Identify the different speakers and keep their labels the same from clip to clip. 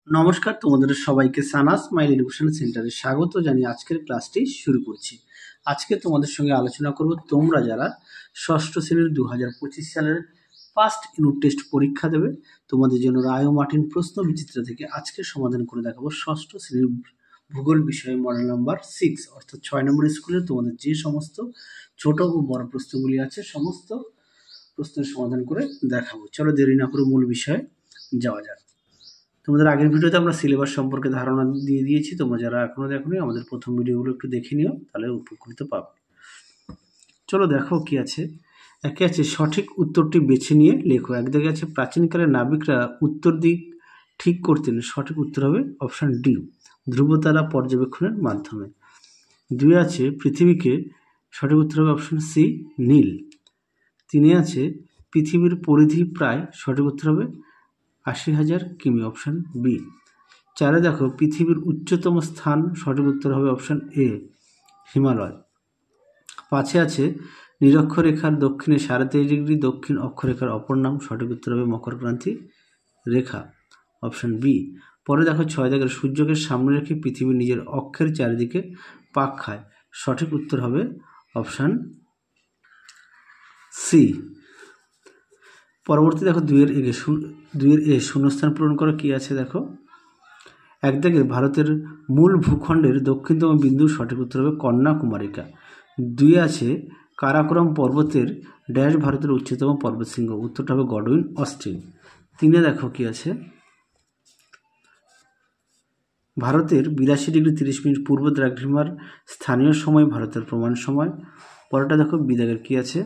Speaker 1: নমস্কার, তোমাদের সবাইকে সানা স্মাইল এডুকেশন সেন্টারে স্বাগত জানিয়ে আজকের ক্লাসটি শুরু করছি। আজকে তোমাদের সঙ্গে আলোচনা করব তোমরা যারা ষষ্ঠ শ্রেণীর 2025 সালের ফার্স্ট ইউনিট টেস্ট পরীক্ষা দেবে, তোমাদের জন্য রায় ও মার্টিন প্রশ্ন বিচিত্রা থেকে আজকে সমাধান করে দেখাবো ষষ্ঠ শ্রেণীর ভূগোল বিষয়ে মডেল নাম্বার 6 অর্থাৎ 6 নম্বর স্কুলে তোমাদের যে সমস্ত ছোট ও বড় প্রশ্নগুলি আছে সমস্ত প্রশ্নের সমাধান করে দেখাবো। চলো দেরি না করে মূল বিষয়ে যাওয়া যাক। তোমাদের আগের ভিডিওতে আমরা সিলেবাস সম্পর্কে ধারণা দিয়ে দিয়েছি, তোমরা যারা এখনো দেখোনি আমাদের প্রথম ভিডিওগুলো একটু দেখে নিও, তাহলে উপকৃত পাবে। চলো দেখো কি আছে। একে আছে সঠিক উত্তরটি বেছে নিয়ে লেখো। এক দিকে আছে প্রাচীনকালে নাবিকরা উত্তর দিক ঠিক করতেন, সঠিক উত্তর হবে অপশান ডি, ধ্রুবতারা পর্যবেক্ষণের মাধ্যমে। দুই আছে পৃথিবীকে, সঠিক উত্তর হবে অপশান সি নীল। তিনে আছে পৃথিবীর পরিধি প্রায়, সঠিক উত্তর হবে 80,000 কিমি, অপশান বি। চারে দেখো পৃথিবীর উচ্চতম স্থান, সঠিক উত্তর হবে অপশান এ হিমালয়। পাঁচে আছে নিরক্ষরেখার দক্ষিণে 23.5 ডিগ্রি, দক্ষিণ অক্ষরেখার অপর নাম, সঠিক উত্তর হবে মকরক্রান্তি রেখা, অপশান বি। পরে দেখো 6 দাগের সূর্যকে সামনে রেখে পৃথিবী নিজের অক্ষের চারিদিকে পাক খায়, সঠিক উত্তর হবে অপশান সি। পরবর্তী দেখো দুইয়ের এ শূন্যস্থান পূরণ করো। কি আছে দেখো। এক দাগে ভারতের মূল ভূখণ্ডের দক্ষিণতম বিন্দু, সঠিক উত্তর হবে কন্যাকুমারিকা। দুই আছে কারাকোরাম পর্বতের ড্যাশ ভারতের উচ্চতম পর্বতশৃঙ্গ, উত্তরটা হবে গডউইন অস্টিন। তিনে দেখো কি আছে। ভারতের 82 ডিগ্রি 30 মিনিট পূর্ব দ্রাঘিমার স্থানীয় সময় ভারতের প্রমাণ সময়। পরেরটা দেখো বিদাগের কি আছে।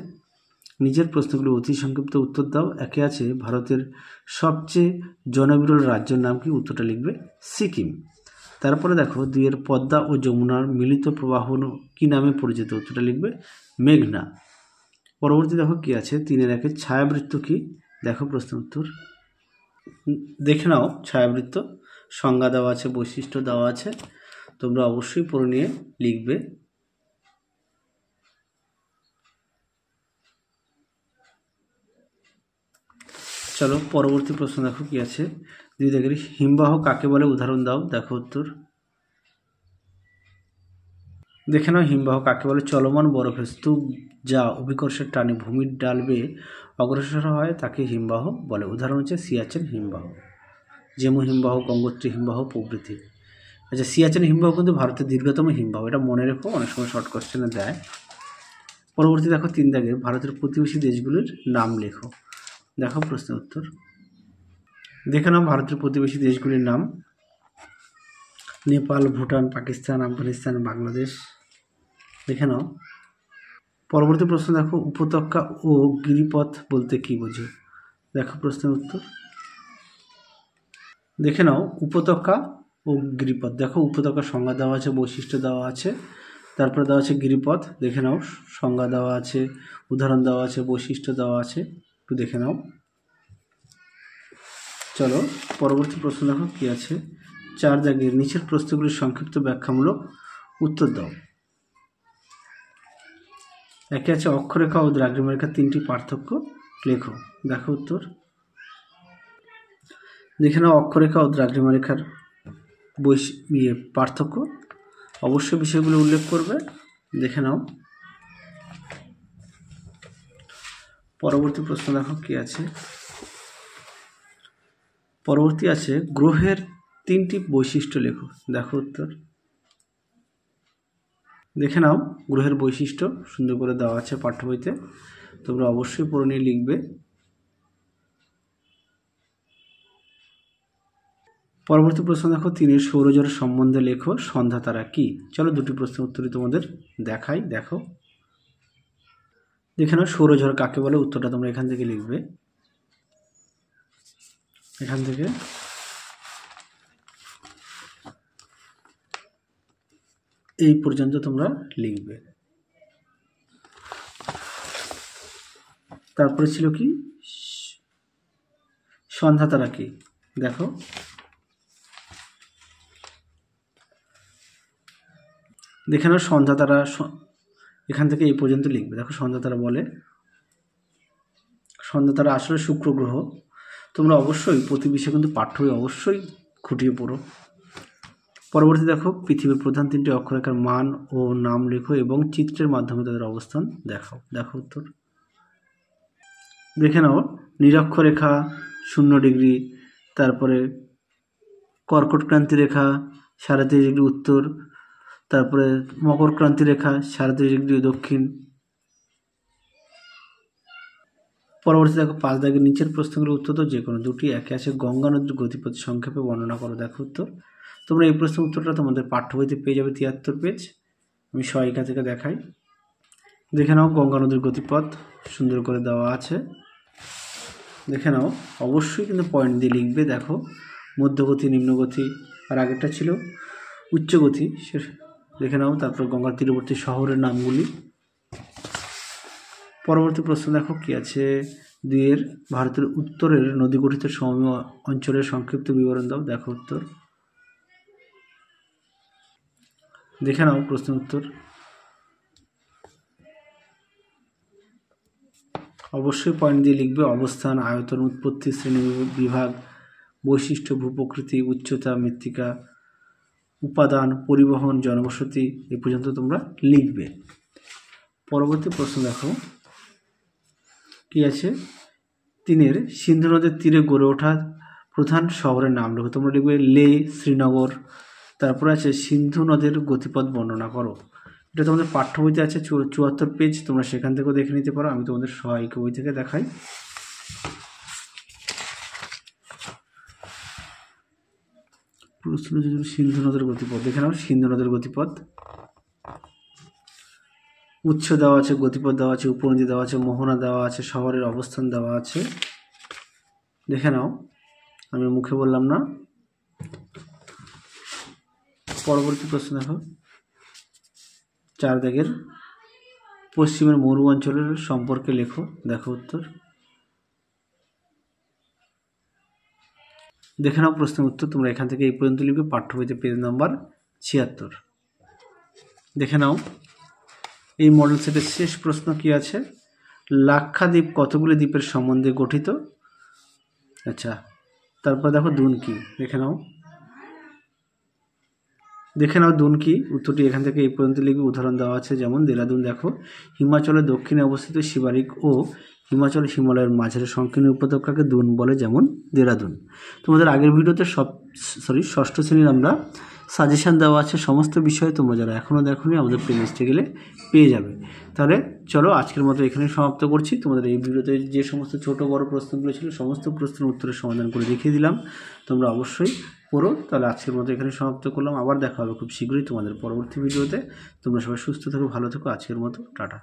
Speaker 1: নিজের প্রশ্নগুলো অতি সংক্ষিপ্ত উত্তর দাও। একে আছে ভারতের সবচেয়ে জনবিরল রাজ্যের নাম কি, উত্তরটা লিখবে সিকিম। তারপরে দেখো দুইয়ের পদ্মা ও যমুনার মিলিত প্রবাহ কি নামে পরিচিত, উত্তরটা লিখবে মেঘনা। পরবর্তী দেখো কি আছে। তিনের একে ছায়াবৃত্ত কি, দেখো প্রশ্ন উত্তর দেখে নাও। ছায়াবৃত্ত সংজ্ঞা দেওয়া আছে, বৈশিষ্ট্য দেওয়া আছে, তোমরা অবশ্যই পড়ে নিয়ে লিখবে। চলো পরবর্তী প্রশ্ন দেখো কি আছে। দুই দেখে হিমবাহ কাকে বলে, উদাহরণ দাও, দেখো উত্তর দেখে নাও। হিমবাহ কাকে বলে, চলমান বরফের স্তূপ যা অভিকর্ষের টানে ভূমির ডাল বেয়ে অগ্রসর হয় তাকে হিমবাহ বলে। উদাহরণ হচ্ছে সিয়াচেন হিমবাহ, জেমু হিমবাহ, গঙ্গোত্রী হিমবাহ প্রভৃতি। আচ্ছা, সিয়াচেন হিমবাহ কিন্তু ভারতের দীর্ঘতম হিমবাহ, এটা মনে রেখো, অনেক সময় শর্ট কোশ্চেনে দেয়। পরবর্তী দেখো তিন দাগে ভারতের প্রতিবেশী দেশগুলির নাম লেখো, দেখো প্রশ্নের উত্তর দেখে নাও। ভারতের প্রতিবেশী দেশগুলির নাম নেপাল, ভুটান, পাকিস্তান, আফগানিস্তান, বাংলাদেশ, দেখে নাও। পরবর্তী প্রশ্ন দেখো উপত্যকা ও গিরিপথ বলতে কি বোঝো, দেখো প্রশ্নের উত্তর দেখে নাও। উপত্যকা ও গিরিপথ, দেখো উপত্যকার সংজ্ঞা দেওয়া আছে, বৈশিষ্ট্য দেওয়া আছে, তারপরে দেওয়া আছে গিরিপথ, দেখে নাও, সংজ্ঞা দেওয়া আছে, উদাহরণ দেওয়া আছে, বৈশিষ্ট্য দেওয়া আছে, একটু দেখে নাও। চলো পরবর্তী প্রশ্ন দেখো কি আছে। চার দাগের নিচের প্রশ্নগুলির সংক্ষিপ্ত ব্যাখ্যামূলক উত্তর দাও। একে আছে অক্ষরেখা ও দ্রাঘিমারেখার তিনটি পার্থক্য লেখো, দেখো উত্তর দেখে নাও। অক্ষরেখা ও দ্রাঘিমারেখার পার্থক্য, অবশ্যই বিষয়গুলো উল্লেখ করবে, দেখে নাও। পরবর্তী প্রশ্ন দেখো কি আছে। পরবর্তী আছে গ্রহের তিনটি বৈশিষ্ট্য লেখো, দেখো উত্তর দেখে নাও। গ্রহের বৈশিষ্ট্য সুন্দর করে দেওয়া আছে পাঠ্য বইতে, তোমরা অবশ্যই পড়ে নিয়ে লিখবে। পরবর্তী প্রশ্ন দেখো তিনের সৌরজগৎ সম্বন্ধে লেখো, সন্ধ্যা তারা কি। চলো দুটি প্রশ্নের উত্তরই তোমাদের দেখাই, দেখো দেখে নাও। সৌরজগৎ কাকে বলে, উত্তরটা তোমরা এখান থেকে লিখবে, এখান থেকে এই পর্যন্ত তোমরা লিখবে। তারপরে ছিল কি সন্ধ্যা তারা কি, দেখো দেখে নাও। সন্ধ্যা তারা এখান থেকে এই পর্যন্ত লিখবে, দেখো সন্ধ্যা তারা বলে, সন্ধ্যা তারা আসলে শুক্র গ্রহ। তোমরা অবশ্যই প্রতি বিষয়ে কিন্তু পাঠ্য বই অবশ্যই খুঁটিয়ে পড়ো। পরবর্তী দেখো, পৃথিবীর প্রধান 3টি অক্ষরেখার মান ও নাম লেখো এবং চিত্রের মাধ্যমে তাদের অবস্থান দেখাও। দেখো উত্তর। দেখে নাও, নিরক্ষরেখা 0 ডিগ্রি, তারপরে কর্কট ক্রান্তি রেখা 33.5 ডিগ্রি উত্তর, তারপরে মকর ক্রান্তি রেখা 33.5 ডিগ্রি দক্ষিণ। পরবর্তী দেখো, 5 দাগের নিচের প্রশ্নগুলোর উত্তর তো যে কোনো দুটি। একে আছে গঙ্গা নদীর গতিপথ সংক্ষেপে বর্ণনা করো। দেখো উত্তর। তোমরা এই প্রশ্নের উত্তরটা তোমাদের পাঠ্য বইতে পেয়ে যাবে 73 পেজ। আমি সহায়িকা থেকে দেখাই। দেখে নাও, গঙ্গা নদীর গতিপথ সুন্দর করে দেওয়া আছে। দেখে নাও, অবশ্যই কিন্তু পয়েন্ট দিয়ে লিখবে। দেখো, মধ্যগতি, নিম্নগতি, আর আগেরটা ছিল উচ্চগতি, সে দেখে নাও। তারপর গঙ্গার তীরবর্তী শহরের নামগুলি। পরবর্তী প্রশ্ন দেখো কি আছে, 2 ভারতের উত্তরের নদী গঠিত সমভূমি অঞ্চলের সংক্ষিপ্ত বিবরণ দাও। দেখো উত্তর। দেখে নাও প্রশ্ন উত্তর। অবশ্যই পয়েন্ট দিয়ে লিখবে। অবস্থান, আয়তন, উৎপত্তি, শ্রেণী বিভাগ, বৈশিষ্ট্য, ভূপ্রকৃতি, উচ্চতা, মৃত্তিকা, উপাদান, পরিবহন, জনবসতি, এ পর্যন্ত তোমরা লিখবে। পরবর্তী প্রশ্ন দেখো কি আছে, 3 সিন্ধু নদের তীরে গড়ে ওঠা প্রধান শহরের নাম লেখো। তোমরা লিখবে লে, শ্রীনগর। তারপরে আছে সিন্ধু নদের গতিপথ বর্ণনা করো। এটা তোমাদের পাঠ্য বইতে আছে 74 পেজ, তোমরা সেখান থেকেও দেখে নিতে পারো। আমি তোমাদের সহায়িকা বই থেকে দেখাই। প্রশ্ন সিন্ধু নদের গতিপথ দেখে নাও। সিন্ধু নদের গতিপথ উৎস দেওয়া আছে, গতিপথ দেওয়া আছে, উপনদী দেওয়া আছে, মোহনা দেওয়া আছে, শহরের অবস্থান দেওয়া আছে। দেখে নাও, আমি মুখে বললাম না। পরবর্তী প্রশ্ন দেখো, 4 দাগের পশ্চিমের মরু অঞ্চলের সম্পর্কে লেখো। দেখো উত্তর। দেখে নাও প্রশ্নের উত্তর। তোমরা এখান থেকে এই পর্যন্ত লিখবে, পাঠ্য বইতে পেজ নাম্বার 76। দেখে নাও, এই মডেল সেটের শেষ প্রশ্ন কি আছে, লাক্ষাদ্বীপ কতগুলি দ্বীপের সম্বন্ধে গঠিত। আচ্ছা, তারপর দেখো দুন কি। দেখে নাও দুন কি, উত্তরটি এখান থেকে এই পর্যন্ত লিখবে। উদাহরণ দেওয়া আছে, যেমন দেরাদুন। দেখো, হিমাচলের দক্ষিণে অবস্থিত শিবালিক ও হিমাচল হিমালয়ের মাঝের সংকীর্ণ উপত্যকাকে দুন বলে, যেমন দেরাদুন। তোমাদের আগের ভিডিওতে ষষ্ঠ শ্রেণীর আমরা সাজেশান দেওয়া আছে সমস্ত বিষয়ে, তোমরা যারা এখনও দেখোনি আমাদের প্লেলিস্টে গেলে পেয়ে যাবে। তাহলে চলো, আজকের মতো এখানে সমাপ্ত করছি। তোমাদের এই ভিডিওতে যে সমস্ত ছোট বড় প্রশ্নগুলো ছিল সমস্ত প্রশ্নের উত্তরের সমাধান করে দেখিয়ে দিলাম, তোমরা অবশ্যই পড়ো। তাহলে আজকের মতো এখানে সমাপ্ত করলাম। আবার দেখা হবে খুব শীঘ্রই তোমাদের পরবর্তী ভিডিওতে। তোমরা সবাই সুস্থ থেকো, ভালো থেকো। আজকের মতো টাটা।